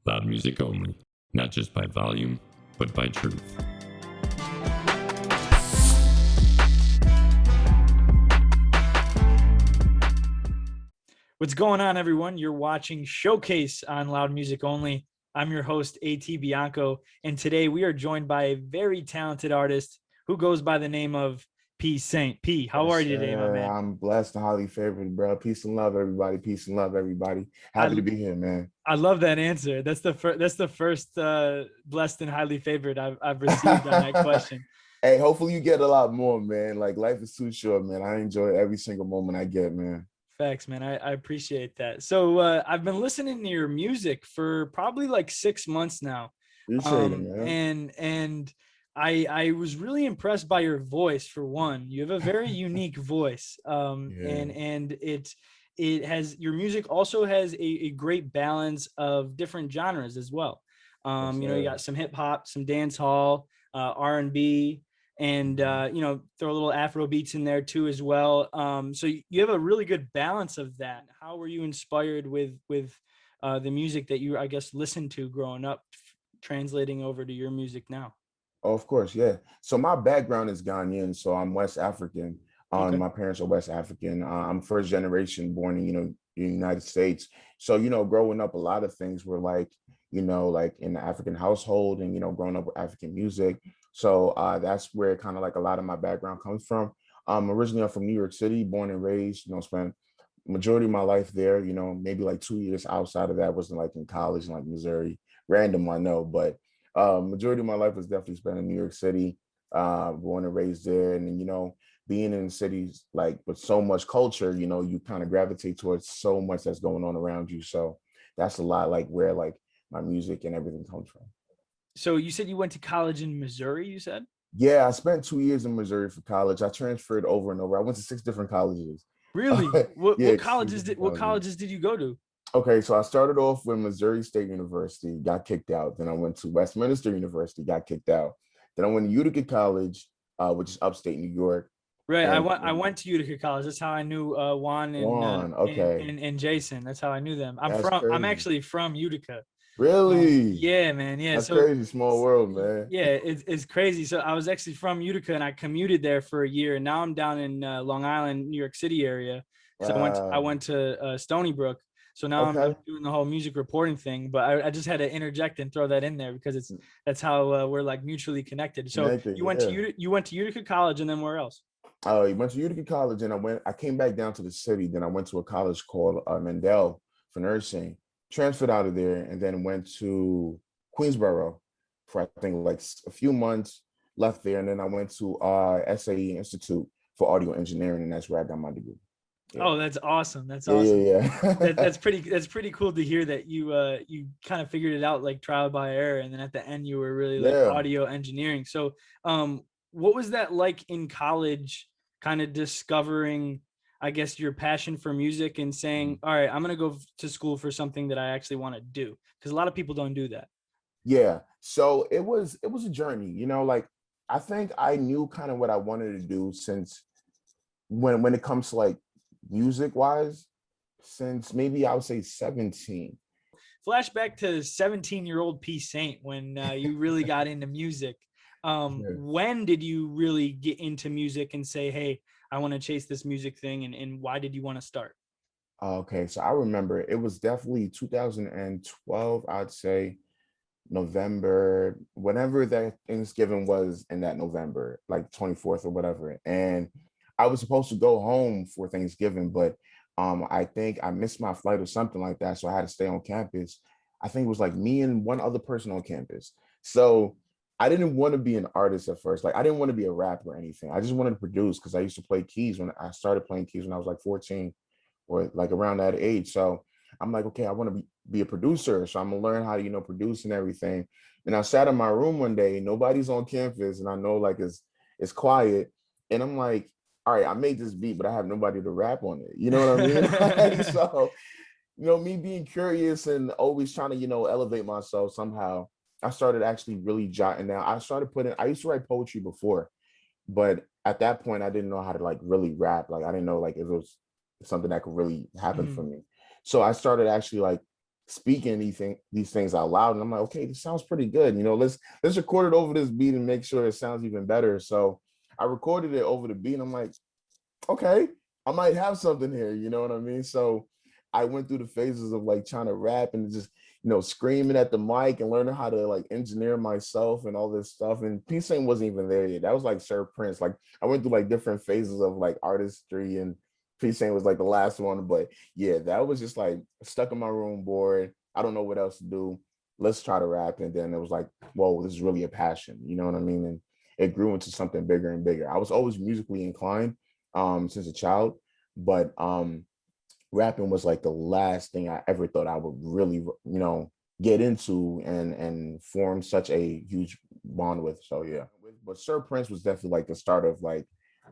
Loud music only, not just by volume, but by truth. What's going on, everyone? You're watching Showcase on Loud Music Only. I'm your host, A.T. Bianco, and today we are joined by a very talented artist who goes by the name of P. Saint. P, how Yes, are you today, my sir. man? I'm blessed and highly favored, bro. Peace and love, everybody. Peace and love, everybody. Happy I to be here, man. I love that answer. That's the first blessed and highly favored I've received on that question. Hey, hopefully you get a lot more, man. Like life is too short, man. I enjoy every single moment I get, man. Facts, man. I appreciate that. So I've been listening to your music for probably like 6 months now. Appreciate it, man. And I was really impressed by your voice for one. You have a very unique voice. Yeah, And it has your music also has a great balance of different genres as well. yes, You sir. got some hip hop, some dance hall, R&B, and Mhm. throw a little Afro beats in there too as well. So you have a really good balance of that. How were you inspired with the music that you, I guess, listened to growing up, translating over to your music now? Oh, of course, yeah. So my background is Ghanaian, so I'm West African. Okay. My parents are West African. I'm first generation born in, the United States. So, growing up, a lot of things were like, like in the African household and, growing up with African music. So that's where kind of like a lot of my background comes from. Originally, I'm from New York City, born and raised, spent majority of my life there, maybe like 2 years outside of that wasn't like in college in like Missouri. Random, I know, but majority of my life was definitely spent in New York City, born and raised there. And, being in cities like with so much culture, you kind of gravitate towards so much that's going on around you. So that's a lot like where like my music and everything comes from. So you said you went to college in Missouri, you said? Yeah, I spent 2 years in Missouri for college. I transferred over and over. I went to 6 different colleges. Really? What Yeah, what six colleges did different what colleges. colleges did you go to? Okay, so I started off with Missouri State University, got kicked out. Then I went to Westminster University, got kicked out. Then I went to Utica College, which is upstate New York. Right. I And went I went to Utica College. That's how I knew Juan and Juan, okay, and Jason. That's how I knew them. that's I'm crazy. actually from Utica. Really? Yeah, man. Yeah. That's So crazy. Small world, man. yeah, it's crazy. So I was actually from Utica and I commuted there for a year, and now I'm down in Long Island, New York City area because I Wow. went to Stony Brook. So now I'm Okay. doing the whole music reporting thing, but I just had to interject and throw that in there because that's how we're like mutually connected. So Connected, yeah. You went to Utica College, and then where else? I went to Utica College and I came back down to the city. Then I went to a college called Mendel for nursing, transferred out of there, and then went to Queensboro for I think like a few months, left there. And then I went to SAE Institute for Audio Engineering, and that's where I got my degree. Yeah. Oh, that's awesome. That's Yeah, awesome. yeah, yeah. That's pretty cool to hear that you kind of figured it out like trial by error, and then at the end you were really like Yeah. audio engineering. So what was that like in college, kind of discovering, I guess, your passion for music and saying, all right, I'm gonna go to school for something that I actually want to do? Because a lot of people don't do that. Yeah. So it was a journey, like I think I knew kind of what I wanted to do since when it comes to like music wise, since maybe I would say 17. Flashback to 17-year-old P Saint when you really got into music. Yeah. When did you really get into music and say, hey, I want to chase this music thing? And why did you want to start? Okay, so I remember it was definitely 2012, I'd say November, whenever that Thanksgiving was in that November, like 24th or whatever. And I was supposed to go home for Thanksgiving, but I think I missed my flight or something like that. So I had to stay on campus. I think it was like me and one other person on campus. So I didn't want to be an artist at first. Like I didn't want to be a rapper or anything. I just wanted to produce because I used to play keys when I started playing keys when I was like 14 or like around that age. So I'm like, okay, I want to be a producer. So I'm gonna learn how to, produce and everything. And I sat in my room one day, nobody's on campus, and I know like it's quiet. And I'm like, all right, I made this beat, but I have nobody to rap on it. You know what I mean? Like, so, me being curious and always trying to, elevate myself somehow, I started actually really jotting down. I used to write poetry before, but at that point I didn't know how to like really rap. Like I didn't know like if it was something that could really happen for Mhm. me. So I started actually like speaking these things out loud, and I'm like, okay, this sounds pretty good. Let's record it over this beat and make sure it sounds even better. So I recorded it over the beat, and I'm like, okay, I might have something here. You know what I mean? So I went through the phases of like trying to rap and just, screaming at the mic and learning how to like engineer myself and all this stuff. And P Saint wasn't even there yet. That was like Sir Prince. Like I went through like different phases of like artistry, and P Saint was like the last one. But yeah, that was just like stuck in my room, bored. I don't know what else to do. Let's try to rap. And then it was like, whoa, this is really a passion. You know what I mean? And it grew into something bigger and bigger. I was always musically inclined since a child, but rapping was like the last thing I ever thought I would really, get into and form such a huge bond with. So yeah, but Sir Prince was definitely like the start of like,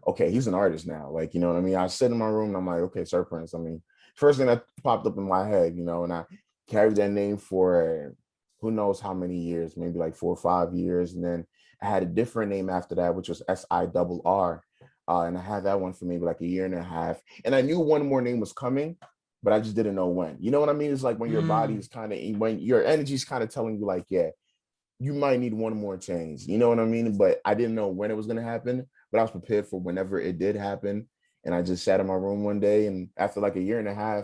okay, he's an artist now. Like, you know what I mean? I sit in my room and I'm like, okay, Sir Prince. I mean, first thing that popped up in my head, and I carried that name for who knows how many years, maybe like 4 or 5 years. And then I had a different name after that, which was SIRR. And I had that one for maybe like a year and a half. And I knew one more name was coming, but I just didn't know when. You know what I mean? It's like when your body is when your energy is kind of telling you like, yeah, you might need one more change. You know what I mean? But I didn't know when it was going to happen, but I was prepared for whenever it did happen. And I just sat in my room one day, and after like a year and a half,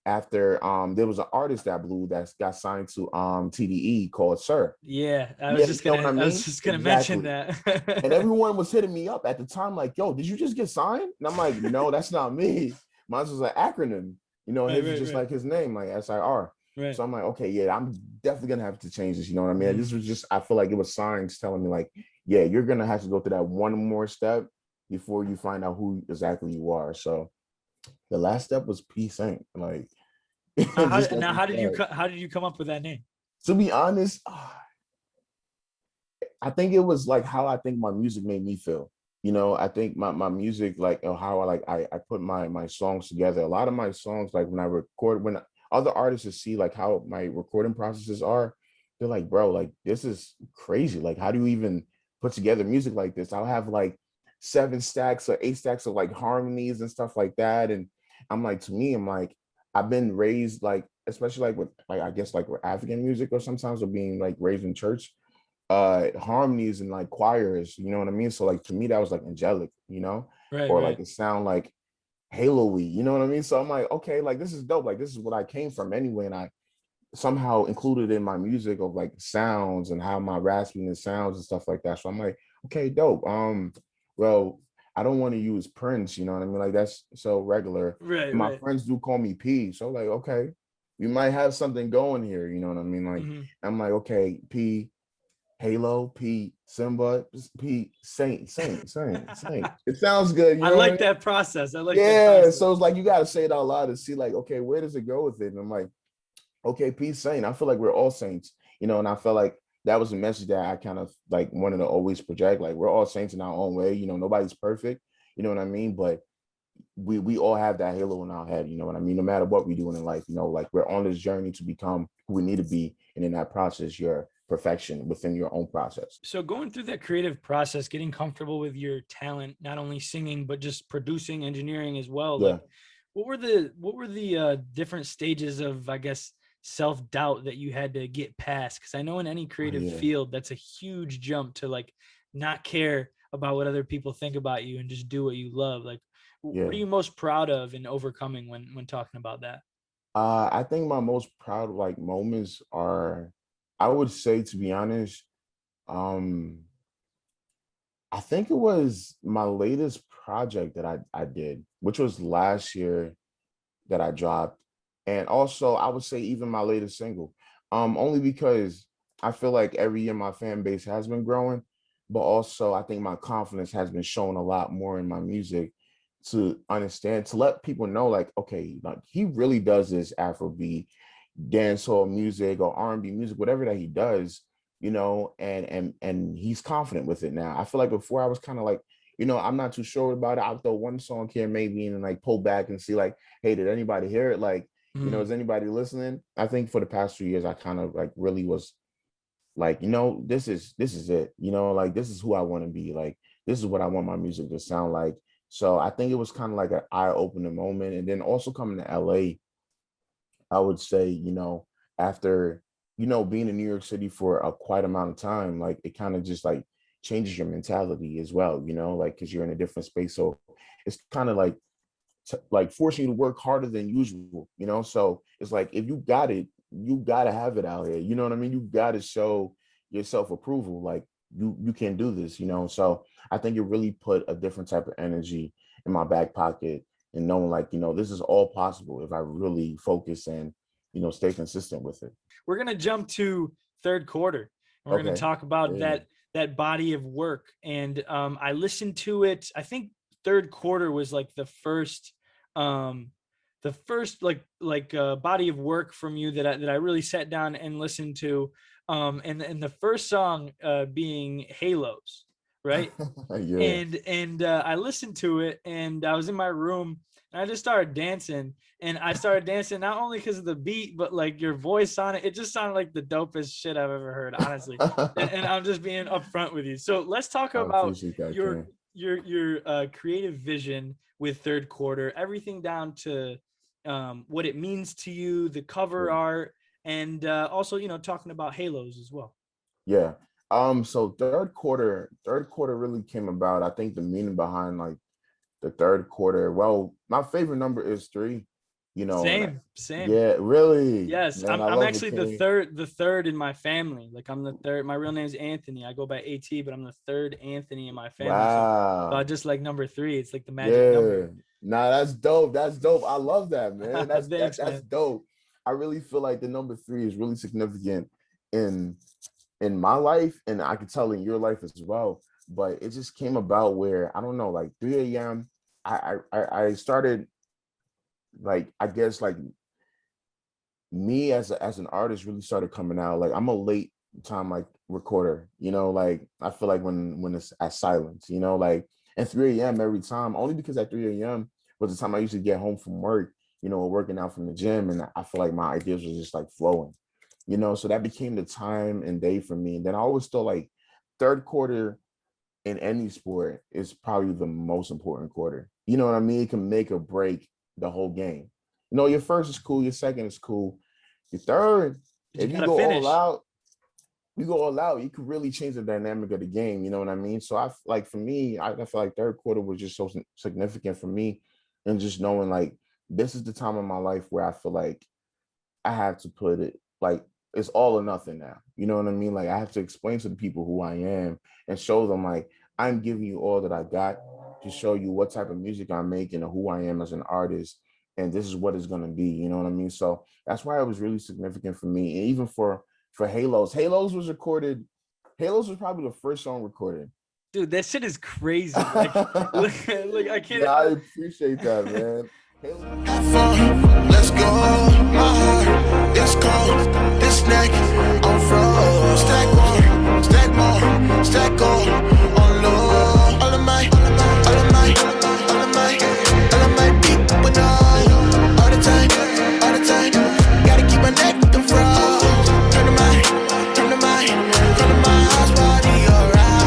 after there was an artist that blew that got signed to TDE called Sir. Yeah, I Yeah, was just you know gonna what I I was mean? just gonna mention Exactly. that. And everyone was hitting me up at the time, like, yo, did you just get signed? And I'm like, no, that's not me. Mine was an acronym. Right, His is right, just right, like his name, like SIR. right. So I'm like, okay, yeah, I'm definitely gonna have to change this. You know what I mean? This was just, I feel like it was signs telling me, like, yeah, you're gonna have to go through that one more step before you find out who exactly you are. So the last step was P Saint. Like, just like you said. How did you come up with that name? To be honest, I think it was like how I think my music made me feel. I think my music, like how I put my songs together. A lot of my songs, like when I record, when other artists see like how my recording processes are, they're like, bro, like this is crazy. Like, how do you even put together music like this? I'll have like 7 stacks or 8 stacks of like harmonies and stuff like that. And I'm like, to me, I'm like, I've been raised like, especially like with like I guess like with African music, or sometimes with being like raised in church, harmonies and like choirs, you know what I mean? So like to me that was like angelic, Right, or right. like it sound like halo-y, you know what I mean? So I'm like, okay, like this is dope, like this is what I came from anyway, and I somehow included in my music of like sounds and how my raspiness sounds and stuff like that. So I'm like, okay, dope. Well, I don't want to use Prince, you know what I mean? Like that's so regular. Right, And my right. friends do call me P. So like, okay, we might have something going here, you know what I mean? Like I'm like, okay, P, Halo, P, Simba, P, Saint. It sounds good, you I know what I like mean? that process. I like that Yeah. process. So it's like you gotta say it out loud to see, like, okay, where does it go with it? And I'm like, okay, peace, saint. I feel like we're all saints, and I felt like that was a message that I kind of like wanted to always project. Like we're all saints in our own way. Nobody's perfect. You know what I mean? But we all have that halo in our head. You know what I mean? No matter what we do in life, like we're on this journey to become who we need to be, and in that process, your perfection within your own process. So going through that creative process, getting comfortable with your talent, not only singing but just producing, engineering as well. Yeah. Like, what were the different stages of, I guess, self-doubt that you had to get past? Because I know in any Oh, creative yeah. field, that's a huge jump to like not care about what other people think about you and just do what you love. Like, what Yeah. are you most proud of in overcoming when talking about that? I think my most proud like moments are, I would say, to be honest, um, I think it was my latest project that I did, which was last year that I dropped. And also I would say even my latest single. Only because I feel like every year my fan base has been growing, but also I think my confidence has been shown a lot more in my music, to understand, to let people know, like, okay, like he really does this Afrobeat, dancehall music, or R&B music, whatever that he does, and he's confident with it now. I feel like before I was kind of like, I'm not too sure about it. I'll throw one song here maybe and like pull back and see like, hey, did anybody hear it? Like, Mhm. is anybody listening? I think for the past 2 years, I kind of like really was like, this is it. Like this is who I want to be. Like this is what I want my music to sound like. So I think it was kind of like an eye-opening moment. And then also coming to LA, I would say, after, being in New York City for a quite amount of time, like it kind of just like changes your mentality as well, like because you're in a different space. So it's kind of like like forcing you to work harder than usual, So it's like if you got it, you gotta have it out here. You know what I mean? You gotta show yourself approval. Like you can do this, So I think it really put a different type of energy in my back pocket and knowing like, this is all possible if I really focus and, stay consistent with it. We're gonna jump to third quarter, and we're gonna Okay. talk about Yeah. that body of work. And I listened to it. I think third quarter was like um, the first body of work from you that I really sat down and listened to. And the first song being Halos, right? Yeah. And I listened to it, and I was in my room, and I just started dancing. And I started dancing not only because of the beat, but like your voice on it. It just sounded like the dopest shit I've ever heard, honestly. And I'm just being upfront with you. So let's talk I about appreciate that, your Ken. creative vision with third quarter, everything down to what it means to you, the cover Yeah. art, and also talking about Halos as well. Yeah. So third quarter really came about. I think the meaning behind like the third quarter. Well, my favorite number is three, and Same. yeah, really, Yes, man, I'm I I'm love it, actually King. the third in my family. Like I'm the third. My real name's Anthony. I go by AT, but I'm the third Anthony in my family. So I Wow. just like number three. It's like the magic Yeah. number. Nah, that's dope. That's dope. I love that, man. Thanks, That's man. dope. I really feel like the number three is really significant in in my life, and I could tell in your life as well. But it just came about where I don't know, like 3 a.m. I started like I guess like me as an artist really started coming out. Like I'm a late time like recorder, like I feel like when it's at silence, like at 3 a.m. every time, only because at 3 a.m. was the time I used to get home from work, working out from the gym, and I feel like my ideas were just like flowing, so that became the time and day for me. And then I always thought like third quarter in any sport is probably the most important quarter. You know what I mean? It can make or break the whole game. Your first is cool, your second is cool. Your third, But you if you gotta go all finish. out, you could really change the dynamic of the game. You know what I mean? So I like for me, I feel like third quarter was just so significant for me, and just knowing like this is the time of my life where I feel like I have to put it like it's all or nothing now. You know what I mean? Like I have to explain to the people who I am and show them like I'm giving you all that I got to show you what type of music I'm making and who I am as an artist. And this is what it's gonna be. You know what I mean? So that's why it was really significant for me. And even for Halos. Halos was probably the first song recorded. Dude, that shit is crazy. Like I can't. Nah, I appreciate that, man. Have fun, let's go. My heart is cold. This neck on froze. Stack more, stack more, stack all on low. All of my, all of my, all of my, all of my people know. All the time, all the time. Gotta keep my neck on froze. Turn to my, turn to my, turn to my house party,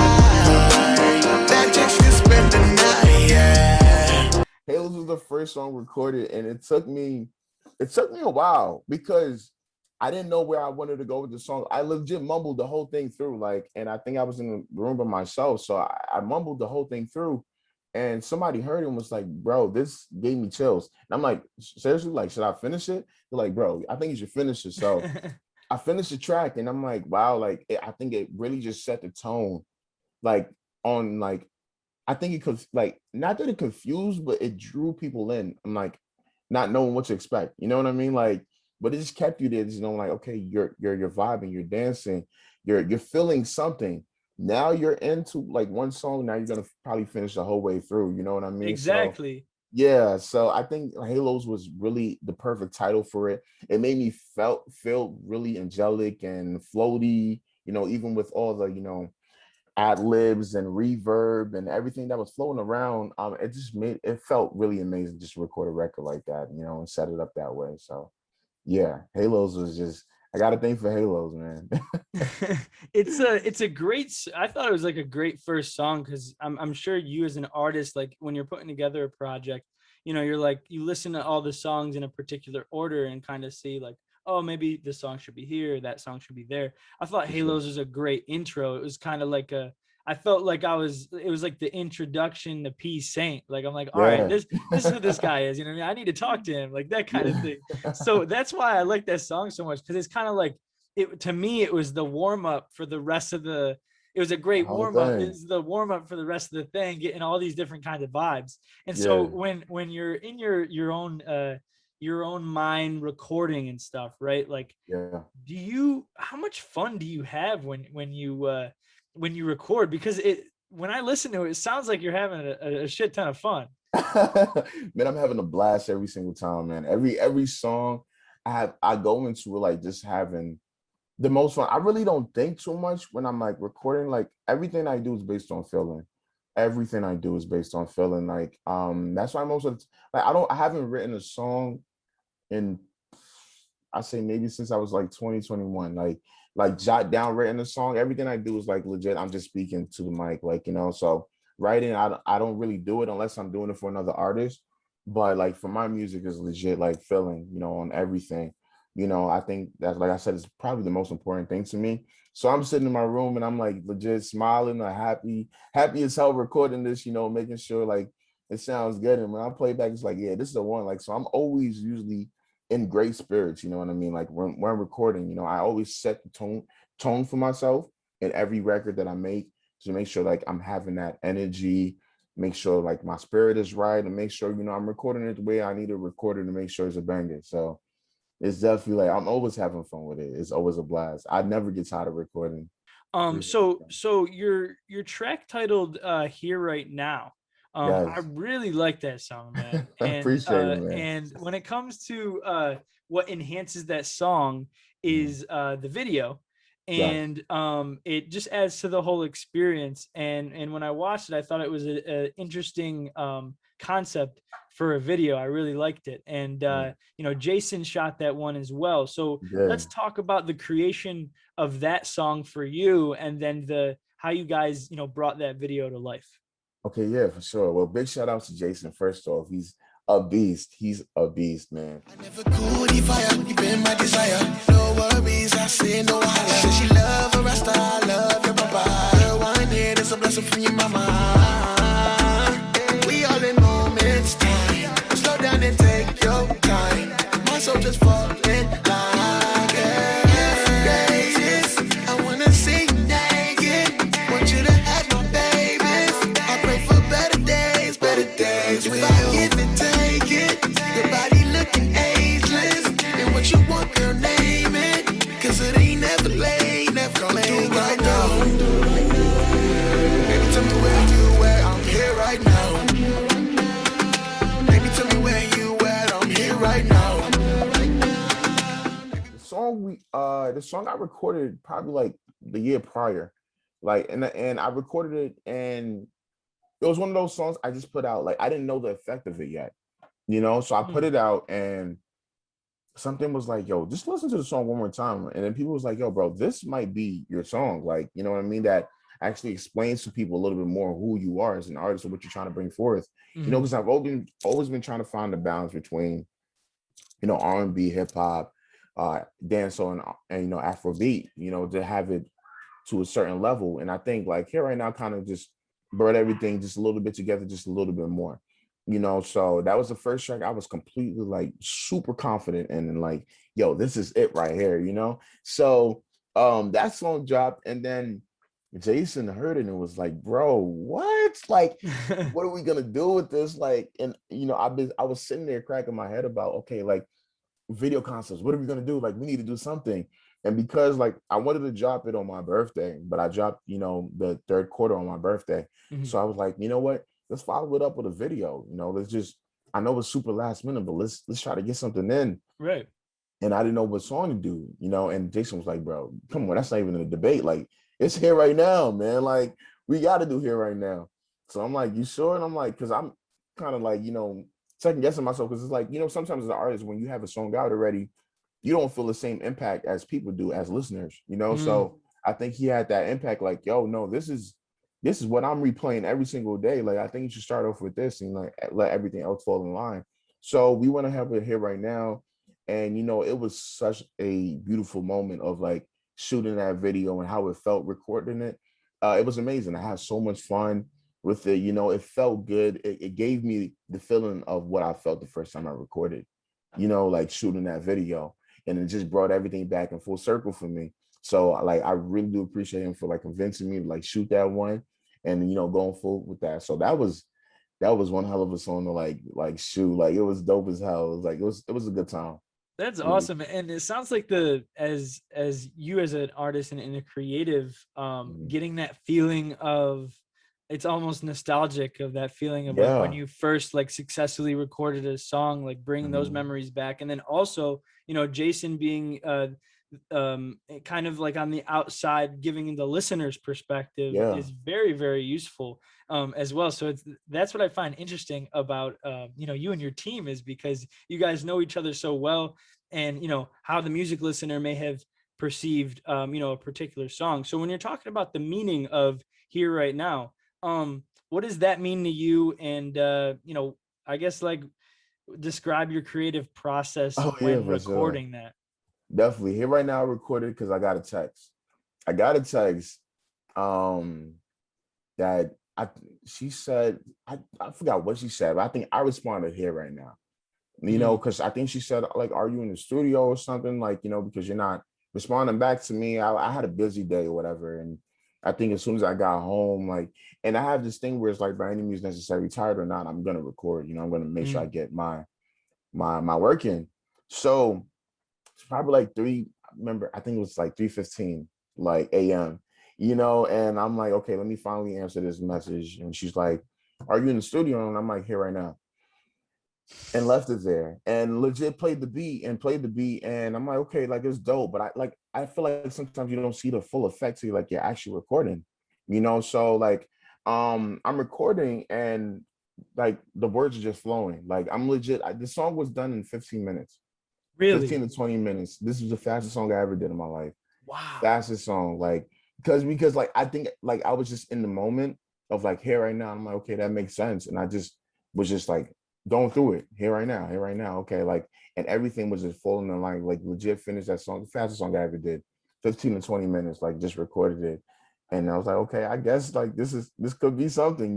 alright. That chicks can spend the night, yeah. Halos was the first song recorded, and it took me a while because I didn't know where I wanted to go with the song. I legit mumbled the whole thing through, like, and I think I was in the room by myself, so I mumbled the whole thing through, and somebody heard it and was like, "Bro, this gave me chills." And I'm like, "Seriously, like, should I finish it?" They're like, "Bro, I think you should finish it." So I finished the track, and I'm like, "Wow!" Like, I think it really just set the tone, like on like I think it could like not that it confused, but it drew people in. I'm like not knowing what to expect. You know what I mean? Like, but it just kept you there, just knowing like, okay, you're vibing, you're dancing, you're feeling something. Now you're into like one song. Now you're gonna probably finish the whole way through. You know what I mean? So Exactly. yeah, so I think Halos was really the perfect title for it. It made me feel really angelic and floaty. Even with all the ad libs and reverb and everything that was flowing around. It just made it felt really amazing just to record a record like that, and set it up that way. So yeah, Halos was just I got to thank for Halos, man. It's a I thought it was like a great first song because I'm sure you as an artist, like when you're putting together a project, you're like, you listen to all the songs in a particular order and kind of see like, oh, maybe this song should be here, that song should be there. I thought For sure. Halos was a great intro. It was kind of like I felt like it was like the introduction to P Saint. Like, I'm like, all right, Yeah. this is who this guy is. You know what I mean? I need to talk to him, like that kind of thing. Yeah. So that's why I like that song so much. Cause it's kind of like to me, it was the warm up for the rest of it was a The great whole warm up. thing. It's the warm up for the rest of the thing, getting all these different kinds of vibes. And so Yeah. when you're in your own mind recording and stuff, right? Like, Yeah. how much fun do you have when you record? Because when I listen to it, it sounds like you're having a shit ton of fun. Man, I'm having a blast every single time, man. Every song I go into it like just having the most fun. I really don't think too much when I'm like recording. Like everything I do is based on feeling. Everything I do is based on feeling. Like that's why most of like I haven't written a song in, I say maybe since I was like 2021. Like jot down written a song. Everything I do is like legit. I'm just speaking to the mic, like, so writing, I don't really do it unless I'm doing it for another artist. But like for my music is legit like feeling, on everything. I think that, like I said, it's probably the most important thing to me. So I'm sitting in my room and I'm like legit smiling or happy as hell recording this, making sure like it sounds good. And when I play back, it's like, yeah, this is the one. Like, so I'm always usually in great spirits, you know what I mean? Like when I'm recording, I always set the tone for myself in every record that I make to make sure like I'm having that energy, make sure like my spirit is right, and make sure, I'm recording it the way I need to record it to make sure it's a banger. So it's definitely like I'm always having fun with it. It's always a blast. I never get tired of recording. So your track titled Here Right Now. I Yes. really like that song, man. Appreciate it, man. And when it comes to what enhances that song Mhm. is the video. Yes. And it just adds to the whole experience. And when I watched it, I thought it was a interesting concept for a video. I really liked it. And Yeah. Jason shot that one as well. So Yeah. let's talk about the creation of that song for you, and then how you guys brought that video to life. Okay, yeah, for sure. Well, big shout out to Jason. First off, he's a beast. He's a beast, man. I never could if I you been my desire. No worries, I say no higher. Said she love a rasta, I love your papa. Girl, one head is a blessing from your mama. We all in moments time. Slow down and take your time. My soul just fall in line. Greatest, I wanna see you naked. Want you to have my babies. I pray for better days, better days. If I give and take it, your body looking ageless. And what you want, girl, name it. Cause it ain't never late, never gonna do right now. Baby, tell me where I'm here right now. Baby, tell me where you at, I'm here right now. The song I recorded probably like the year prior. Like and I recorded it, and it was one of those songs I just put out. Like I didn't know the effect of it yet. So I put it out, and something was like, yo, just listen to the song one more time. And then people was like, yo, bro, this might be your song. Like, you know what I mean? That actually explains to people a little bit more who you are as an artist and what you're trying to bring forth. Because I've always been trying to find the balance between, R&B, hip hop, dancehall, and Afrobeat, to have it to a certain level. And I think like Here Right Now kind of just brought everything just a little bit together, just a little bit more. So that was the first track I was completely like super confident in, and like, yo, this is it right here, So that song dropped, and then Jason heard it and was like, bro, what? Like, what are we gonna do with this? Like, and I was sitting there cracking my head about, okay, like video concepts, what are we gonna do? Like, we need to do something. And because like I wanted to drop it on my birthday, but I dropped, the third quarter on my birthday. So I was like, you know what? Let's follow it up with a video. I know it's super last minute, but let's try to get something in. Right. And I didn't know what song to do, and Jason was like, bro, come on, that's not even a debate. Like, it's Here Right Now, man. Like, we got to do Here Right Now. So I'm like, you sure? And I'm like, because I'm kind of like, second guessing myself, because it's like, sometimes as an artist, when you have a song out already, you don't feel the same impact as people do as listeners, So I think he had that impact, like, yo, no, this is this is what I'm replaying every single day. Like, I think you should start off with this and like let everything else fall in line. So we want to have it here right now. And it was such a beautiful moment of like shooting that video and how it felt recording it. It was amazing. I had so much fun with it. It felt good. It gave me the feeling of what I felt the first time I recorded, like shooting that video. And it just brought everything back in full circle for me. So like I really do appreciate him for like convincing me to like shoot that one and going full with that. So that was one hell of a song to like shoot. Like it was dope as hell. It was like it was a good time. That's Really. awesome. And it sounds like as you as an artist and a creative, getting that feeling of, it's almost nostalgic of that feeling of like when Yeah. you first like successfully recorded a song, like bringing those Mhm. memories back. And then also, Jason being kind of like on the outside, giving the listener's perspective Yeah. is very, very useful as well. So that's what I find interesting about you and your team, is because you guys know each other so well, and how the music listener may have perceived a particular song. So when you're talking about the meaning of Here Right Now, what does that mean to you? And I guess like describe your creative process Oh yeah, when for sure. recording that. Definitely. Here right now I recorded because I got a text. I got a text um that she said, I forgot what she said, but I think I responded here right now. Mm, Because I think she said, like, are you in the studio or something? Like, because you're not responding back to me. I had a busy day or whatever. And I think as soon as I got home, like, and I have this thing where it's like by any means necessary, tired or not, I'm gonna record, I'm gonna make sure I mm. get my work in. So it's probably like I remember, I think it was like 3:15, like AM, and I'm like, okay, let me finally answer this message. And she's like, are you in the studio? And I'm like, here right now. And left it there and legit played the beat. And I'm like, okay, like it's dope. But I feel like sometimes you don't see the full effect till like you're actually recording, So like I'm recording and like the words are just flowing. Like I'm legit. The song was done in 15 minutes, 15 Really? to 20 minutes. This was the fastest song I ever did in my life. Wow. Fastest song. Like because like I think like I was just in the moment of like here right now. I'm like, okay, that makes sense. And I just was just like going through it here right now. Okay, like and everything was just falling in line, like legit finished that song, the fastest song I ever did, 15 to 20 minutes, like just recorded it. And I was like, okay, I guess like this could be something.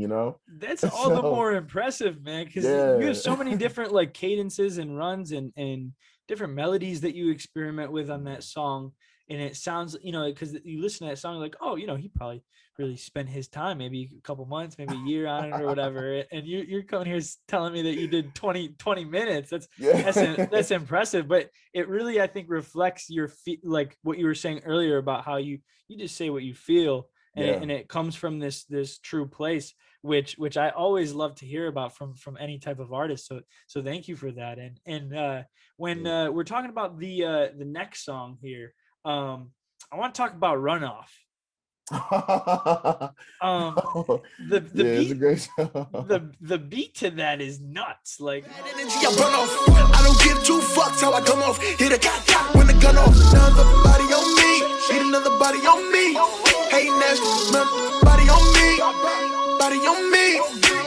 That's all the So more impressive, man, because you have yeah. so many different like cadences and runs and different melodies that you experiment with on that song. And it sounds, because you listen to that song, like, oh, he probably really spent his time, maybe a couple months, maybe a year on it or whatever. And you're coming here telling me that you did 20 minutes. That's Yeah. impressive. But it really, I think, reflects your like what you were saying earlier about how you just say what you feel, and Yeah. it comes from this true place, which I always love to hear about from any type of artist. So thank you for that. And when we're talking about the next song here, I want to talk about Runoff. Um, the Yeah, it's a beat great song. the beat to that is nuts. Like, Energy, I run off. I don't give two fucks how I come off. Hit a got when the gun off. Another body on me. Need another body on me. Hey, nasty. Another body on me. Body on me.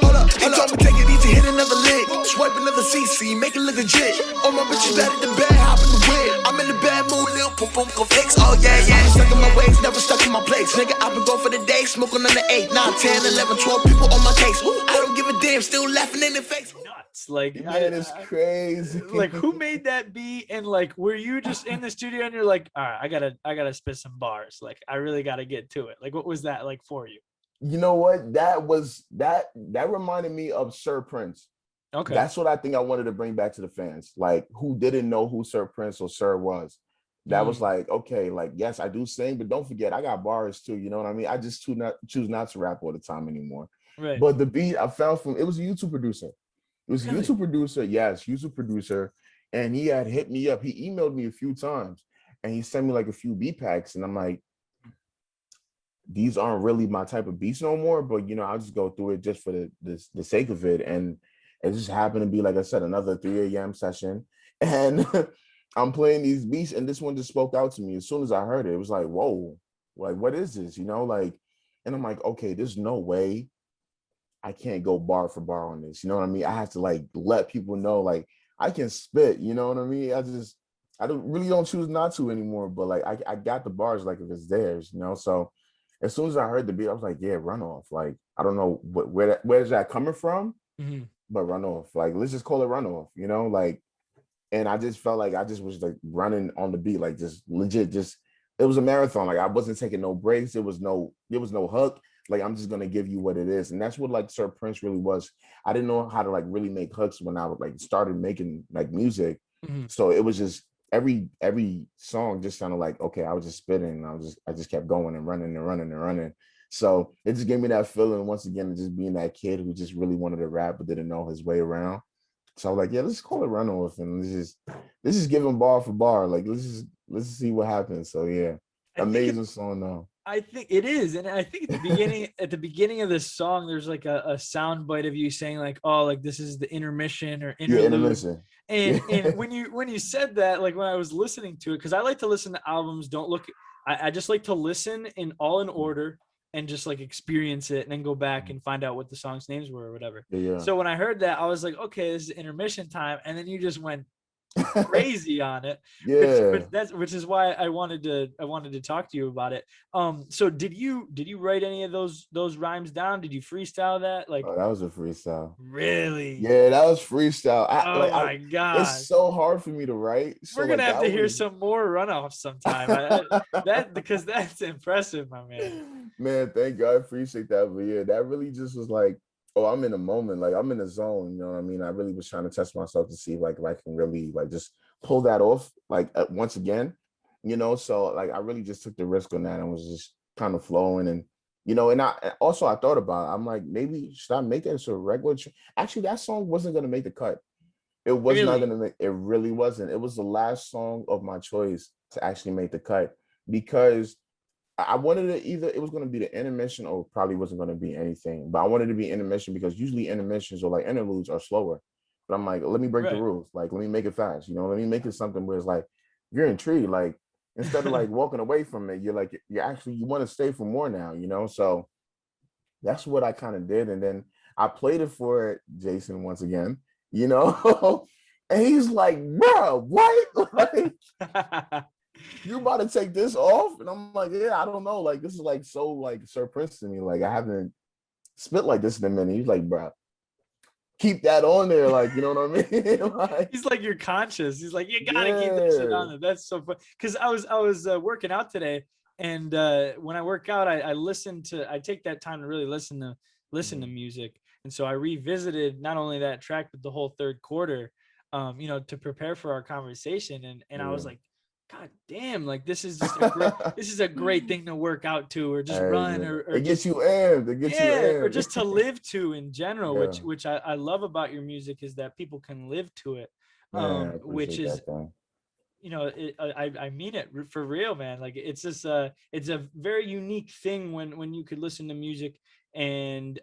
Hold up. He told me take it easy. Hit another lick. Swipe another CC. Make it look legit. All my bitches bad at the bed. Hop in the whip. I'm in the bad mood. Lil' pum pum go fix. Oh yeah, yeah. Stuck in my ways. Never stuck in my place. Nigga, I've been going for the day. Smoking on the 8, 9, 10, 11, 12 people on my case. Ooh, I don't give a damn. Still laughing in the face. nuts. Like, Man, it's crazy. like, who made that beat? And like, were you just in the studio and you're like, all right, I gotta spit some bars. Like, I really gotta get to it. Like, what was that like for you? You know what? That reminded me of Sir Prince. Okay. That's what I think I wanted to bring back to the fans. Like who didn't know who Sir Prince or Sir was. That was Mm, like, okay, like yes, I do sing, but don't forget I got bars too. You know what I mean? I just choose not to rap all the time anymore. right. But the beat I found from it was a YouTube producer. It was a Really? YouTube producer, yes, YouTube producer. And he had hit me up. He emailed me a few times and he sent me like a few beat packs. And I'm like, these aren't really my type of beats no more, but I'll just go through it just for the sake of it. And it just happened to be, like I said, another 3 a.m. session. And I'm playing these beats, and this one just spoke out to me as soon as I heard it. It was like, whoa, like what is this? Like And I'm like, okay, there's no way I can't go bar for bar on this. You know what I mean? I have to like let people know like I can spit, you know what I mean? I don't choose not to anymore, but like I got the bars like if it's theirs, you know. So as soon as I heard the beat, I was like, yeah, Runoff. Like, I don't know where's that coming from, but Runoff. Like, let's just call it Runoff, you know, like, and I just felt like I just was like running on the beat, like just legit, just it was a marathon. Like I wasn't taking no breaks. There was no hook. Like I'm just gonna give you what it is, and that's what like Sir Prince really was. I didn't know how to like really make hooks when I like started making like music, so it was just every song just sounded like okay. I was just spitting, and I just kept going and running and running and running. So it just gave me that feeling once again of just being that kid who just really wanted to rap but didn't know his way around. So I was like, yeah, let's call it Runoff, and let's just give him bar for bar. Like let's see what happens. So yeah, amazing song though. I think it is, and I think at the beginning of this song, there's like a sound bite of you saying like, "Oh, like this is the intermission or interlude." Yeah, intermission. And when you said that, like when I was listening to it, because I like to listen to albums, I just like to listen in order and just like experience it, and then go back and find out what the song's names were or whatever. Yeah. So when I heard that, I was like, okay, this is intermission time, and then you just went crazy on it. Which is why I wanted to talk to you about it. So did you write any of those rhymes down? Did you freestyle that? Like, oh, that was a freestyle. Really? Yeah, that was freestyle. My god, it's so hard for me to write. So we're gonna have to hear some more Runoffs sometime. Because that's impressive, my man. Man, thank God, I appreciate that. But yeah, that really just was like, oh, I'm in the moment, like I'm in the zone, you know what I mean? I really was trying to test myself to see like if I can really like just pull that off like once again, you know? So like I really just took the risk on that and was just kind of flowing, and you know, and I thought about it. I'm like, maybe should I make that as a regular actually that song wasn't gonna make the cut. It was not gonna make it really wasn't. It was the last song of my choice to actually make the cut because I wanted to either it was going to be the intermission or probably wasn't going to be anything. But I wanted to be intermission because usually intermissions or like interludes are slower. But I'm like, let me break the rules. Like, let me make it fast. You know, let me make it something where it's like you're intrigued. Like instead of like walking away from it, you're like you want to stay for more now. You know, so that's what I kind of did. And then I played it for Jason once again. You know, and he's like, bro, what? Like, you about to take this off? And I'm like, yeah, I don't know. Like, this is like so like Sir Prince to me. Like, I haven't spit like this in a minute. He's like, bro, keep that on there. Like, you know what I mean? Like, he's like, you're conscious. He's like, you gotta keep that shit on there. That's so fun. Because I was working out today, and when I work out, I take that time to really listen to music. And so I revisited not only that track but the whole third quarter, you know, to prepare for our conversation. And I was like, God damn, like this is just a great thing to work out to, or just run, or it gets you amped. It gets you amped. Or just to live to in general, which I love about your music is that people can live to it, which is, you know, I mean it for real, man. Like it's just it's a very unique thing when you could listen to music and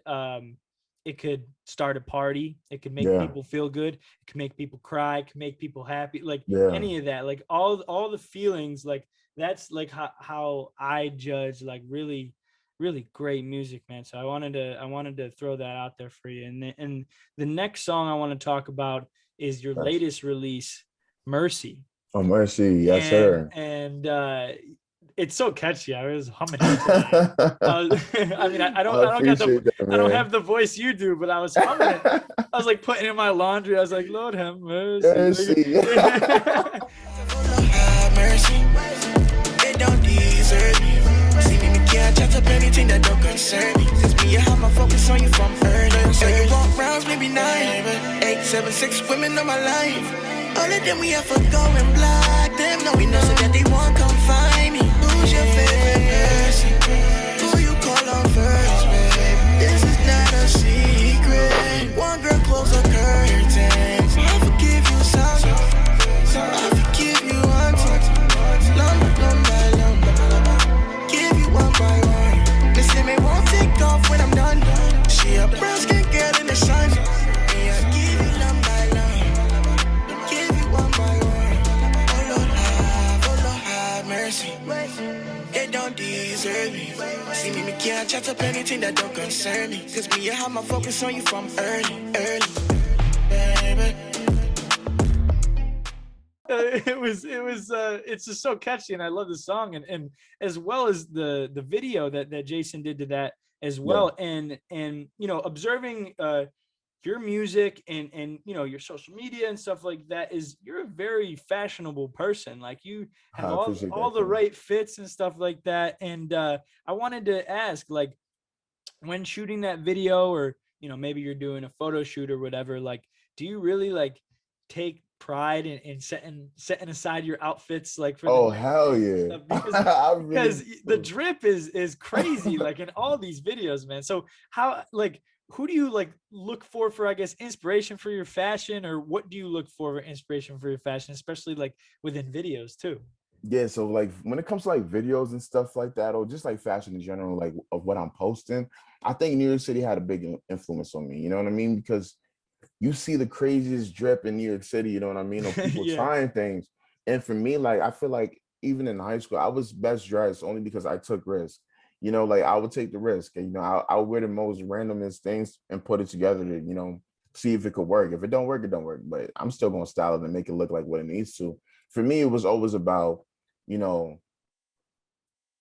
it could start a party. It could make people feel good. It can make people cry. It can make people happy. Like any of that, like all the feelings, like that's like how I judge like really, really great music, man. So I wanted to throw that out there for you. And the next song I want to talk about is your latest release, Mercy. Oh, Mercy. Yes, sir. And it's so catchy. I was humming it. I mean, I don't have the voice you do, but I was humming it. I was like putting in my laundry. I was like, Lord have mercy. Mercy. It don't deserve me. See me can't chat up anything that don't concern me. Since me, I have my focus on you from early. So you walk rounds, maybe 9, 8, 7, 6 women on my life. All of them we have for going black. Them know we know so that they won't come find me. Who's your favorite person? Who you call on first, babe? This is not a secret. One girl close her curtains. I forgive you some. I forgive you one time. Lumber by lumber. Give you one by one. Listen, me won't take off when I'm done. She a brown skin girl in the sun. Me I give you lumb by lumb. Give you one by one. Oh Lord have mercy. don't deserve me. See me can't chat up anything that don't concern me. Cause me, I have my focus on you from early, baby. It's just so catchy, and I love the song, and as well as the video that Jason did to that as well. And you know, observing your music and you know, your social media and stuff like that, is you're a very fashionable person. Like, you have all the right fits and stuff like that. And I wanted to ask, like, when shooting that video, or you know, maybe you're doing a photo shoot or whatever, like, do you really like take pride in setting aside your outfits, like, for the hell yeah. stuff? Because really the drip is crazy, like, in all these videos, man. So how, like, who do you like look for, I guess, inspiration for your fashion, or what do you look for inspiration for your fashion, especially like within videos too? Yeah, so like when it comes to like videos and stuff like that, or just like fashion in general, like of what I'm posting, I think New York City had a big influence on me. You know what I mean? Because you see the craziest drip in New York City, you know what I mean? Of people trying things. And for me, like, I feel like even in high school, I was best dressed only because I took risks. You know, like, I would take the risk, and, you know, I would wear the most randomest things and put it together to, you know, see if it could work. If it don't work, it don't work. But I'm still going to style it and make it look like what it needs to. For me, it was always about, you know,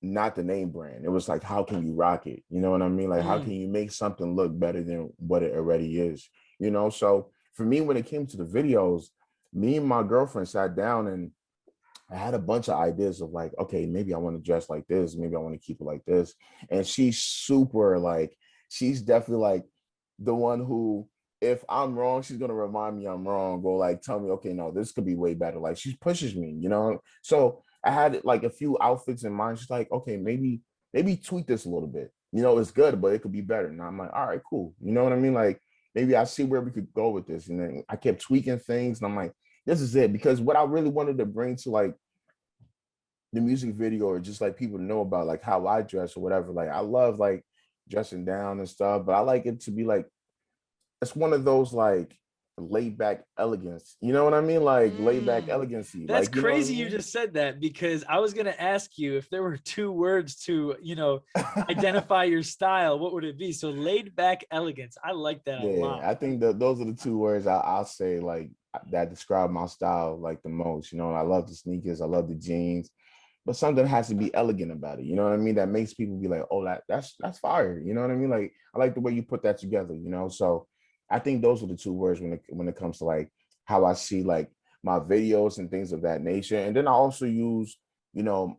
not the name brand. It was like, how can you rock it? You know what I mean? Like, how can you make something look better than what it already is? You know, so for me, when it came to the videos, me and my girlfriend sat down, and I had a bunch of ideas of like, okay, maybe I want to dress like this, maybe I want to keep it like this. And she's super like, she's definitely like the one who, if I'm wrong, she's gonna remind me I'm wrong, or like tell me, okay, no, this could be way better. Like, she pushes me, you know. So I had like a few outfits in mind. She's like, okay, maybe tweak this a little bit. You know, it's good, but it could be better. And I'm like, all right, cool. You know what I mean? Like, maybe I see where we could go with this. And then I kept tweaking things, and I'm like, this is it. Because what I really wanted to bring to like the music video, or just like people to know about like how I dress or whatever. Like, I love like dressing down and stuff, but I like it to be like, it's one of those like laid back elegance. You know what I mean? Like laid back elegancy. That's like, you know what I crazy. You mean? just said that, because I was gonna ask you if there were two words to, you know, identify your style, what would it be? So laid back elegance. I like that a Yeah, lot. I think that those are the two words I'll say like that describe my style like the most. You know, I love the sneakers, I love the jeans, but something has to be elegant about it. You know what I mean? That makes people be like, oh, that's fire. You know what I mean? Like, I like the way you put that together. You know, so I think those are the two words when it comes to like how I see like my videos and things of that nature. And then I also use, you know,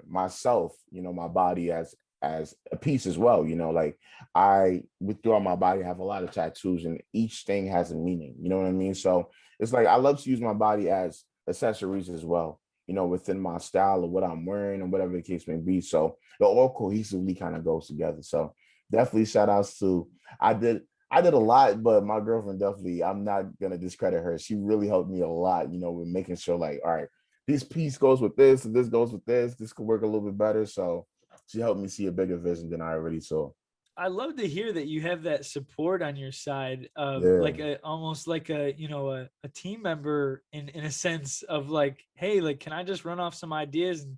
myself, you know, my body as a piece as well. You know, like, I throughout my body have a lot of tattoos, and each thing has a meaning. You know what I mean? So it's like I love to use my body as accessories as well, you know, within my style of what I'm wearing and whatever the case may be. So it all cohesively kind of goes together. So definitely shout outs to, I did a lot, but my girlfriend definitely, I'm not gonna discredit her. She really helped me a lot, you know, with making sure like, all right, this piece goes with this, and this goes with this. This could work a little bit better. So she helped me see a bigger vision than I already saw. I love to hear that you have that support on your side of Yeah. like almost like a, you know, a team member in a sense of like, hey, like, can I just run off some ideas, and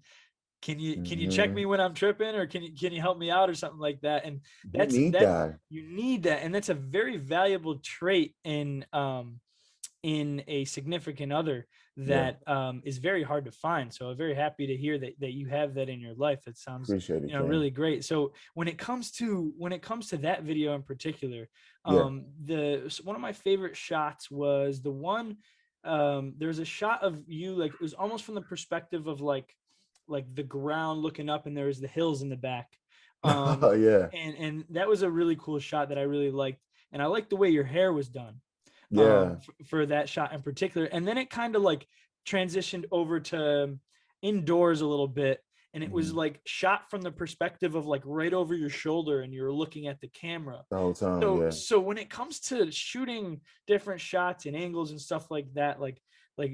can you check me when I'm tripping, or can you help me out or something like that? And You need that that. you need that, and that's a very valuable trait in a significant other Yeah. that is very hard to find. So I'm very happy to hear that you have that in your life. That sounds, Appreciate it, you know, King. really great. So when it comes to that video in particular, Yeah. one of my favorite shots was the one, there's a shot of you, like, it was almost from the perspective of like the ground looking up, and there was the hills in the back. Oh yeah. And that was a really cool shot that I really liked. And I liked the way your hair was done Yeah. for that shot in particular. And then it kind of like transitioned over to indoors a little bit, and it was Mhm. like shot from the perspective of like right over your shoulder, and you're looking at the camera. The whole time. So Yeah. so when it comes to shooting different shots and angles and stuff like that, like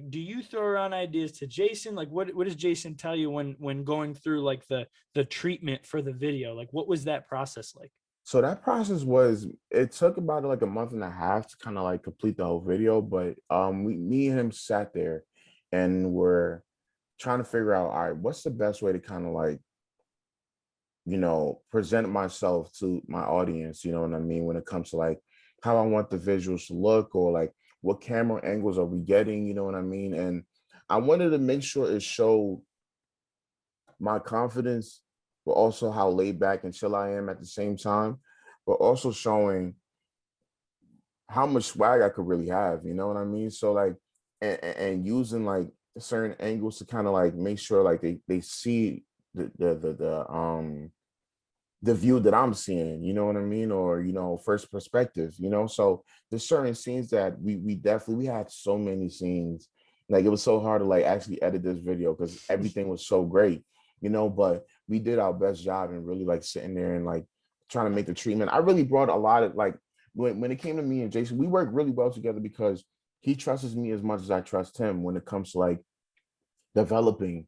do you throw around ideas to Jason? Like, what does Jason tell you when going through like the treatment for the video? Like, what was that process like? So that process was, it took about like a month and a half to kind of like complete the whole video. But me and him sat there and were trying to figure out, all right, what's the best way to kind of like present myself to my audience, you know what I mean, when it comes to like how I want the visuals to look, or like what camera angles are we getting, you know what I mean? And I wanted to make sure it showed my confidence, but also how laid back and chill I am at the same time, but also showing how much swag I could really have, you know what I mean? So like, and using like certain angles to kind of like make sure like they see the view that I'm seeing, you know what I mean? Or, first perspective, So there's certain scenes that we definitely, we had so many scenes. Like it was so hard to like actually edit this video because everything was so great, but we did our best job and really like sitting there and like trying to make the treatment. I really brought a lot of like, when it came to me and Jason, we worked really well together because he trusts me as much as I trust him when it comes to like developing,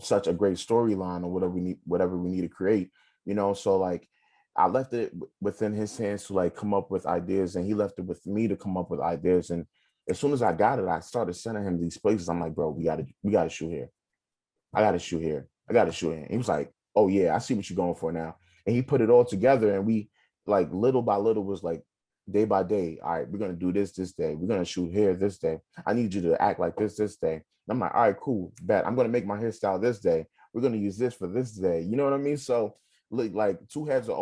such a great storyline or whatever we need to create, So like I left it within his hands to like come up with ideas, and he left it with me to come up with ideas. And as soon as I got it, I started sending him these places. I'm like, bro, we gotta shoot here. I gotta shoot here. I gotta shoot here. And he was like, oh yeah, I see what you're going for now. And he put it all together, and we like little by little was like day by day. All right, we're gonna do this day. We're gonna shoot here this day. I need you to act like this day. And I'm like, all right, cool, bet. I'm gonna make my hairstyle this day. We're gonna use this for this day. You know what I mean? So like two heads are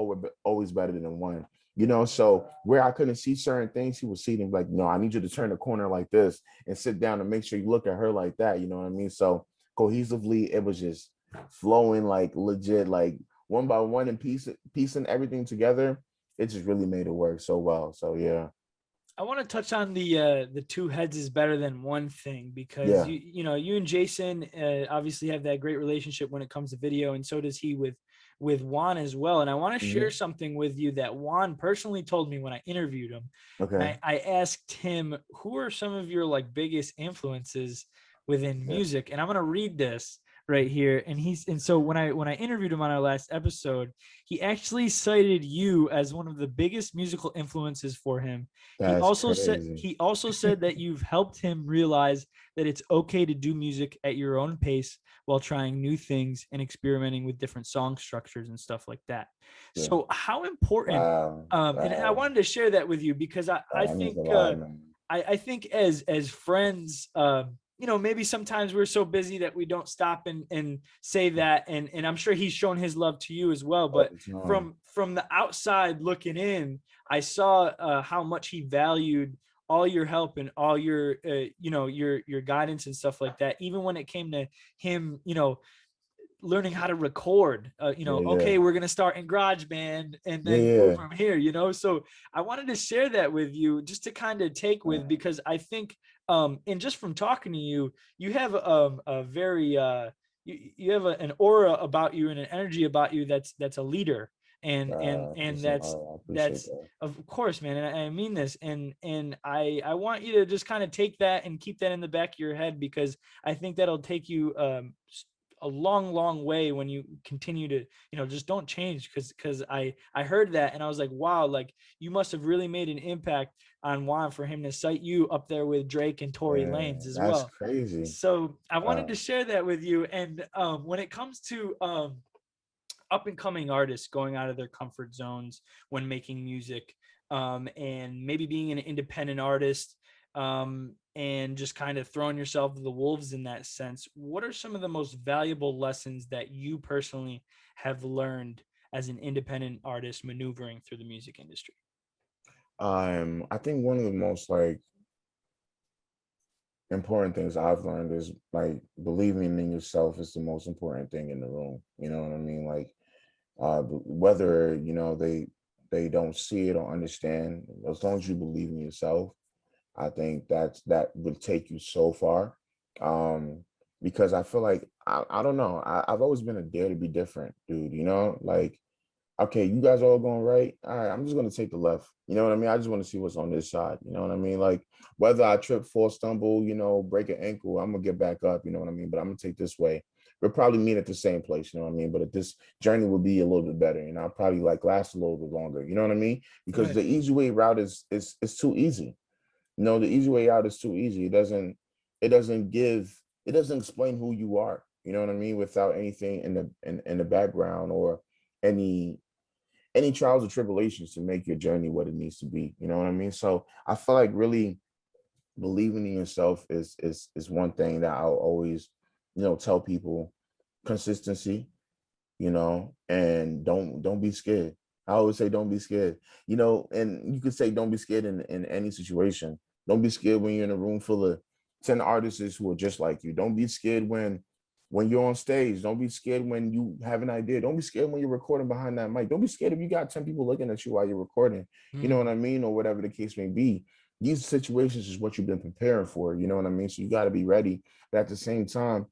always better than one. So where I couldn't see certain things, he would see them like, no, I need you to turn the corner like this and sit down and make sure you look at her like that. You know what I mean? So cohesively, it was just flowing like legit, like one by one, and piecing everything together. It just really made it work so well. So yeah. I want to touch on the two heads is better than one thing, because Yeah. you and Jason obviously have that great relationship when it comes to video, and so does he with Juan as well. And I want to share something with you that Juan personally told me when I interviewed him. Okay. I asked him, who are some of your like biggest influences within music? And I'm going to read this right here. And so when I interviewed him on our last episode, he actually cited you as one of the biggest musical influences for him. That's crazy. He also said that you've helped him realize that it's okay to do music at your own pace while trying new things and experimenting with different song structures and stuff like that. Yeah. So how important, Wow. and I wanted to share that with you because I think I think as friends, maybe sometimes we're so busy that we don't stop and say that. And I'm sure he's shown his love to you as well. But from the outside looking in, I saw how much he valued all your help and all your, your guidance and stuff like that. Even when it came to him, learning how to record, okay, we're going to start in GarageBand and then go from here, so I wanted to share that with you just to kind of take with, because I think, and just from talking to you, you have a very, you have an aura about you and an energy about you that's a leader. And that's of course, man. And I mean this, and I want you to just kind of take that and keep that in the back of your head, because I think that'll take you a long way when you continue to, just don't change. Because I heard that and I was like, wow, like you must have really made an impact on Juan for him to cite you up there with Drake and Tory Lanez as well. That's crazy. So I wanted to share that with you. And when it comes to up and coming artists going out of their comfort zones when making music, and maybe being an independent artist, and just kind of throwing yourself to the wolves in that sense, what are some of the most valuable lessons that you personally have learned as an independent artist maneuvering through the music industry? I think one of the most like important things I've learned is like believing in yourself is the most important thing in the room. You know what I mean? Like whether they don't see it or understand, as long as you believe in yourself, I think that would take you so far. Because I feel like I don't know, I've always been a dare to be different dude, like, okay, you guys are all going right, all right, I'm just going to take the left, you know what I mean? I just want to see what's on this side, you know what I mean? Like whether I trip, fall, stumble, break an ankle, I'm gonna get back up, you know what I mean? But I'm gonna take this way. We'll probably meet at the same place, you know what I mean? But this journey will be a little bit better, I'll probably like last a little bit longer, you know what I mean? Because the easy way route is too easy. The easy way out is too easy. It doesn't explain who you are, you know what I mean, without anything in the background or any any trials or tribulations to make your journey what it needs to be. You know what I mean? So I feel like really believing in yourself is one thing that I'll always, tell people. Consistency, and don't be scared. I always say don't be scared. And you could say don't be scared in any situation. Don't be scared when you're in a room full of 10 artists who are just like you. Don't be scared when you're on stage. Don't be scared when you have an idea. Don't be scared when you're recording behind that mic. Don't be scared if you got 10 people looking at you while you're recording. You know what I mean? Or whatever the case may be. These situations is what you've been preparing for. You know what I mean? So you got to be ready. But at the same time,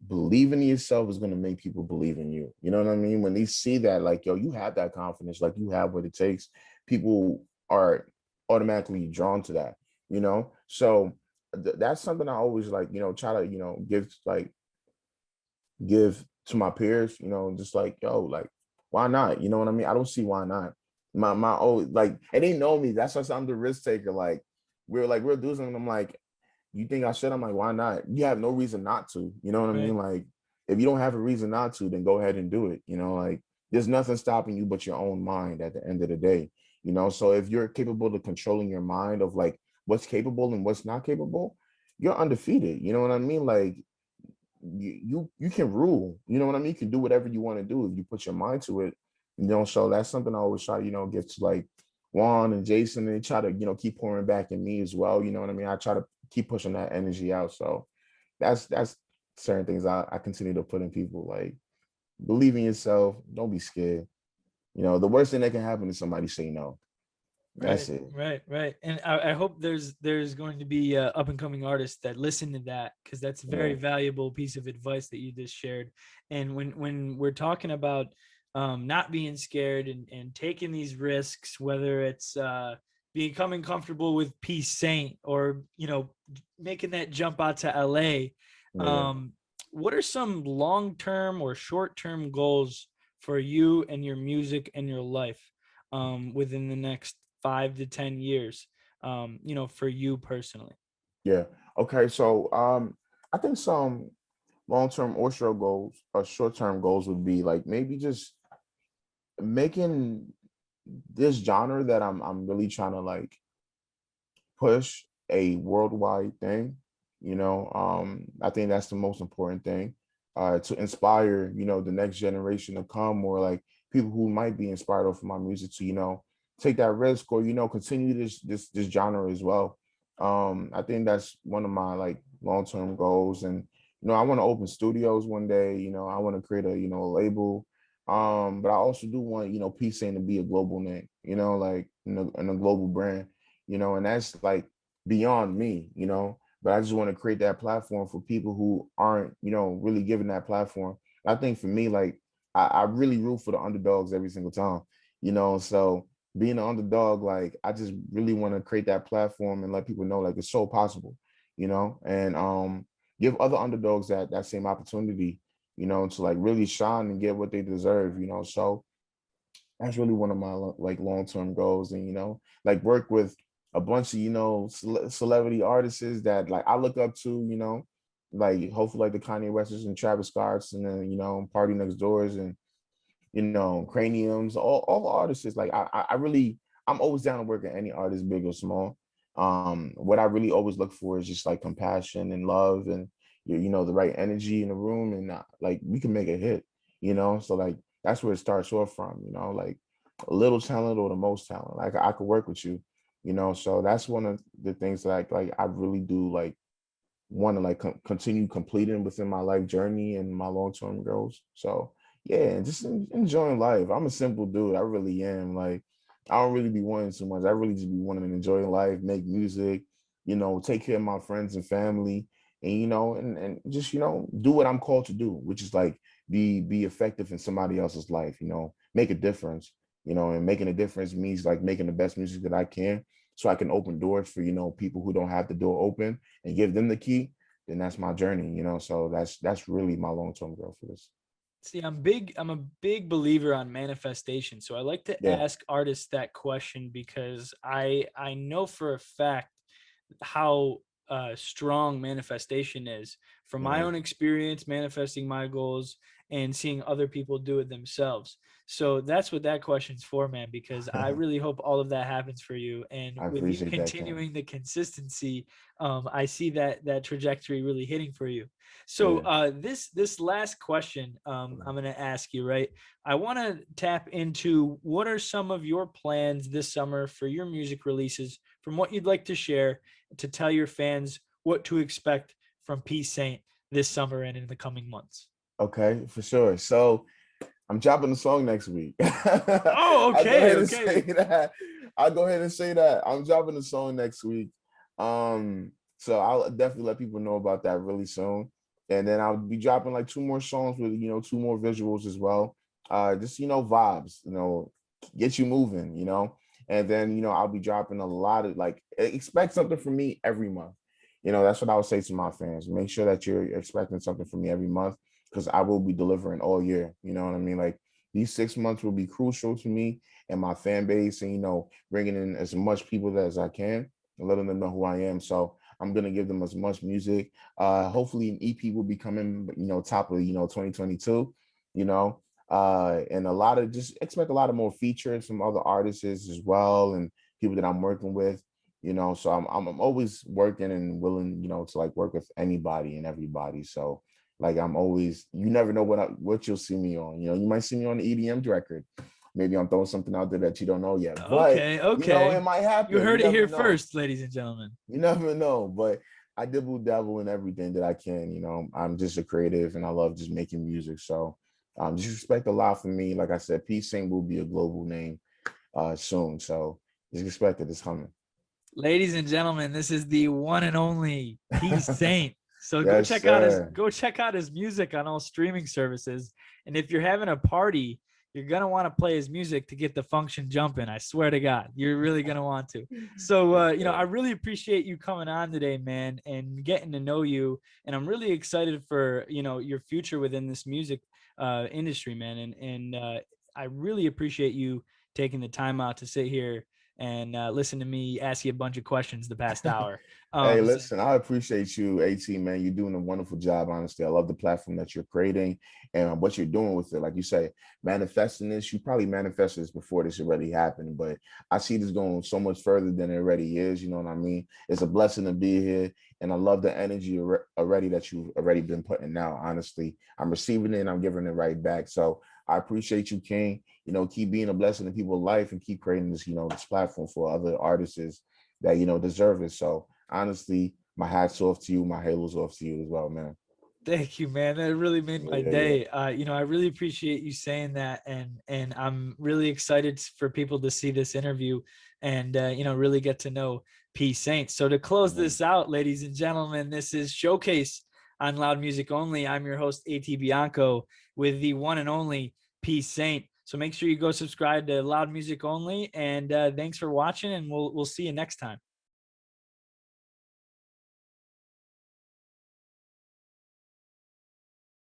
believing in yourself is going to make people believe in you. You know what I mean? When they see that, like, yo, you have that confidence, like you have what it takes, people are automatically drawn to that, So that's something I always like, try to, give to my peers, just like, yo, like, why not? You know what I mean? I don't see why not. My always like, and they know me. That's why I'm the risk taker. Like, we're doing something. I'm like, you think I should? I'm like, why not? You have no reason not to. You know what I mean? Like, if you don't have a reason not to, then go ahead and do it. Like, there's nothing stopping you but your own mind at the end of the day. So if you're capable of controlling your mind of like what's capable and what's not capable, you're undefeated. You know what I mean? Like, you can rule. You know what I mean? You can do whatever you want to do if you put your mind to it. So that's something I always try to, give to like Juan and Jason, and they try to, keep pouring back in me as well. You know what I mean? I try to keep pushing that energy out. So that's certain things I continue to put in people. Like, believe in yourself. Don't be scared. The worst thing that can happen is somebody say no. That's it. Right. And I hope there's going to be up and coming artists that listen to that, because that's a very valuable piece of advice that you just shared. And when we're talking about not being scared and taking these risks, whether it's becoming comfortable with Peace Saint or making that jump out to LA, what are some long-term or short-term goals for you and your music and your life within the next 5 to 10 years, for you personally? Yeah. Okay. So I think some long-term or short-term goals would be like maybe just making this genre that I'm really trying to like push a worldwide thing. I think that's the most important thing, to inspire, the next generation to come, or like people who might be inspired off of my music to, take that risk, or, continue this genre as well. I think that's one of my like long-term goals. And, I want to open studios one day. I want to create a label. But I also do want, Peace Saint to be a global name, like in a global brand, and that's like beyond me, but I just want to create that platform for people who aren't, really given that platform. I think for me, like, I really root for the underdogs every single time, so being an underdog, like, I just really want to create that platform and let people know, like, it's so possible, and give other underdogs that same opportunity, to like really shine and get what they deserve, so that's really one of my like long-term goals. And like work with a bunch of celebrity artists that like I look up to, like hopefully like the Kanye Wests and Travis Scotts, and then Party Next Doors, and Craniums, all artists. Like I really, I'm always down to work with any artist, big or small. What I really always look for is just like compassion and love, and the right energy in the room, and like we can make a hit, so like that's where it starts off from, like a little talent or the most talent. Like I could work with you, so that's one of the things that like I really do like want to like continue completing within my life journey and my long-term goals. So yeah, and just enjoying life. I'm a simple dude. I really am. Like, I don't really be wanting too much. I really just be wanting to enjoy life, make music, take care of my friends and family, and and just do what I'm called to do, which is like be effective in somebody else's life. Make a difference. And making a difference means like making the best music that I can, so I can open doors for people who don't have the door open, and give them the key. Then that's my journey. So that's really my long-term goal for this. See, I'm a big believer on manifestation. So I like to Yeah. ask artists that question, because I know for a fact how strong manifestation is from my own experience manifesting my goals, and seeing other people do it themselves. So that's what that question's for, man, because I really hope all of that happens for you. And I with you appreciate that, Ken. continuing the consistency, I see that trajectory really hitting for you. So Yeah. this last question I'm going to ask you, right? I want to tap into what are some of your plans this summer for your music releases, from what you'd like to share, to tell your fans what to expect from Peace Saint this summer and in the coming months. Okay, for sure. So I'm dropping a song next week. Oh, I'll go okay, ahead and okay. say that. I'll go ahead and say that. I'm dropping a song next week. So I'll definitely let people know about that really soon. And then I'll be dropping like 2 more songs with, 2 more visuals as well. Just, vibes, get you moving, And then, I'll be dropping a lot of like expect something from me every month. That's what I would say to my fans. Make sure that you're expecting something from me every month, because I will be delivering all year. You know what I mean? Like these 6 months will be crucial to me and my fan base, and bringing in as much people as I can and letting them know who I am. So I'm gonna give them as much music. Hopefully an EP will be coming, top of 2022. You know, and a lot of just expect a lot of more features from other artists as well, and people that I'm working with. So I'm always working and willing, to like work with anybody and everybody. So like I'm always, you never know what you'll see me on. You might see me on the EDM record. Maybe I'm throwing something out there that you don't know yet. But Okay. it might You happen. heard You it here never know. first, ladies and gentlemen. You never know. But I dibble dabble in everything that I can. I'm just a creative and I love just making music. So just expect a lot from me. Like I said, Peace Saint will be a global name soon. So just expect it. It's coming. Ladies and gentlemen, this is the one and only Peace Saint. So go Yes, check out sir. his music on all streaming services. And if you're having a party, you're gonna want to play his music to get the function jumping. I swear to God, you're really gonna want to. So I really appreciate you coming on today, man, and getting to know you. And I'm really excited for your future within this music industry, man. And I really appreciate you taking the time out to sit here and listen to me ask you a bunch of questions the past hour. Hey, listen, I appreciate you, AT, man. You're doing a wonderful job, honestly. I love the platform that you're creating and what you're doing with it. Like you say, manifesting this, you probably manifested this before this already happened, but I see this going so much further than it already is. You know what I mean? It's a blessing to be here, and I love the energy already that you've already been putting out, honestly. I'm receiving it and I'm giving it right back. So I appreciate you, King. Keep being a blessing in people's life and keep creating this, this platform for other artists that, deserve it. So honestly, my hat's off to you, my halo's off to you as well, man. Thank you, man. That really made my Yeah. day. I really appreciate you saying that, and I'm really excited for people to see this interview and really get to know Peace Saint. So to close this out, ladies and gentlemen, this is Showcase on Loud Music Only. I'm your host, AT Bianco, with the one and only Peace Saint. So make sure you go subscribe to Loud Music Only, and thanks for watching, and we'll see you next time.